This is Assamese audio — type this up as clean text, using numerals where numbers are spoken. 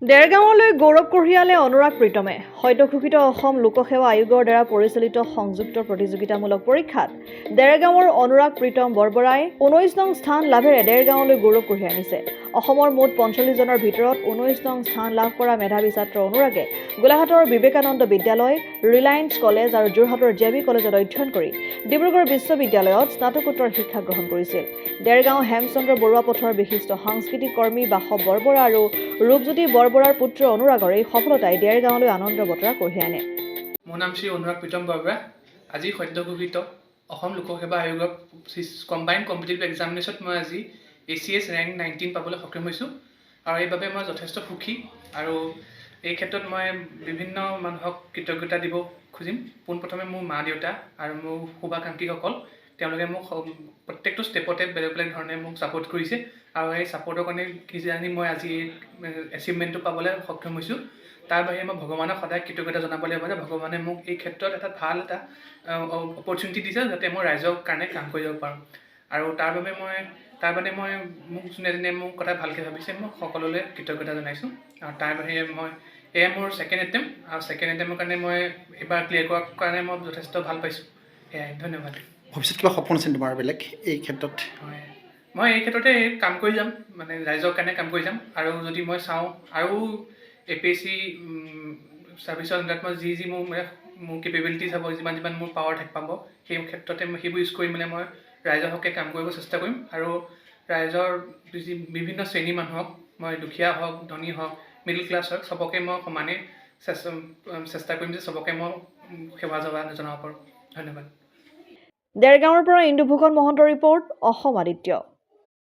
দেৰগাঁৱলৈ গৌৰৱ কঢ়িয়ালে অনুৰাগ প্ৰীতমে সদ্যঘোষিত অসম লোকসেৱা আয়োগৰ দ্বাৰা পৰিচালিত সংযুক্ত প্ৰতিযোগিতামূলক পৰীক্ষাত দেৰগাঁৱৰ অনুৰাগ প্ৰীতম বৰবৰাই 19 নং স্থান লাভেৰে দেৰগাঁৱলৈ গৌৰৱ কঢ়িয়াই আনিছে। অসমৰ মুঠ 45 জনৰ ভিতৰত 19 নং স্থান লাভ কৰা মেধাৱী ছাত্ৰ অনুৰাগে গোলাঘাটৰ বিবেকানন্দ বিদ্যালয়, ৰিলায়েন্স কলেজ আৰু যোৰহাটৰ জেবি কলেজত অধ্যয়ন কৰি ডিব্ৰুগড় বিশ্ববিদ্যালয়ত স্নাতকোত্তৰ শিক্ষা গ্ৰহণ কৰিছিল। দেৰগাঁও হেমচন্দ্ৰ বৰুৱা পথৰ বিশিষ্ট সাংস্কৃতিক কৰ্মী বাসৱ বৰবৰা আৰু ৰূপজ্যোতি বৰবৰাৰ পুত্ৰ অনুৰাগৰ এই সফলতাই দেৰগাঁৱলৈ আনন্দ বতৰা কঢ়িয়াই আনে। মোৰ নাম শ্ৰী অনুৰাগ প্ৰীতম বৰবৰা। আজি সদ্যঘোষিত অসম লোকসেৱা আয়োগৰ কম্বাইণ্ড কম্পিটিটিভ এক্সামিনেশ্যনত মই আজি ACS ৰেংক 19 পাবলৈ সক্ষম হৈছোঁ আৰু এইবাবে মই যথেষ্ট সুখী। আৰু এই ক্ষেত্ৰত মই বিভিন্ন মানুহক কৃতজ্ঞতা দিব খুজিম। পোনপ্ৰথমে মোৰ মা দেউতা আৰু মোৰ শুভাকাংক্ষীসকল, তেওঁলোকে মোক প্ৰত্যেকটো ষ্টেপতে বেলেগ বেলেগ ধৰণে মোক ছাপোৰ্ট কৰিছে আৰু এই ছাপোৰ্টৰ কাৰণে কিজানি মই আজি এই এচিভমেণ্টটো পাবলৈ সক্ষম হৈছোঁ। তাৰ বাহিৰে মই ভগৱানক সদায় কৃতজ্ঞতা জনাব লাগিব যে ভগৱানে মোক এই ক্ষেত্ৰত এটা ভাল অপৰচুনিটি দিছে যাতে মই ৰাইজৰ কাৰণে কাম কৰিব পাৰোঁ। আৰু তাৰ বাবে মই মোক যোনে যোনে মোৰ কথা ভালকৈ ভাবিছে মই সকলোলৈ কৃতজ্ঞতা জনাইছোঁ। আৰু তাৰ বাহিৰে এয়া মোৰ ছেকেণ্ড এটেম্প আৰু ছেকেণ্ড এটেম্পৰ কাৰণে মই এইবাৰ ক্লিয়াৰ কৰাৰ কাৰণে মই যথেষ্ট ভাল পাইছোঁ। সেয়াই, ধন্যবাদ। ভৱিষ্যত কিবা সপোন আছে তোমাৰ বেলেগ এই ক্ষেত্ৰত? হয়, মই এই ক্ষেত্ৰতে কাম কৰি যাম, মানে ৰাইজৰ কাৰণে কাম কৰি যাম। আৰু যদি মই চাওঁ আৰু APSC ছাৰ্ভিচৰ আণ্ডাৰত মই যি মোৰ কেপেবিলিটিজ হ'ব, যিমান মোৰ পাৱাৰ পাব, সেই ক্ষেত্ৰতে মই সেইবোৰ ইউজ কৰি মানে মই ৰাইজৰ হকে কাম কৰিব চেষ্টা কৰিম। আৰু ৰাইজৰ বিভিন্ন শ্ৰেণীৰ মানুহক, মই দুখীয়া হওক, ধনী হওক, মিডল ক্লাছ হওক, চবকে মই সমানে চেষ্টা কৰিম যে চবকে মই সেৱা জনাব পাৰোঁ। ধন্যবাদ। দেৰগাঁৱৰ পৰা ইন্দু ভূষণ মহন্তৰ ৰিপৰ্ট, অসম আদিত্য।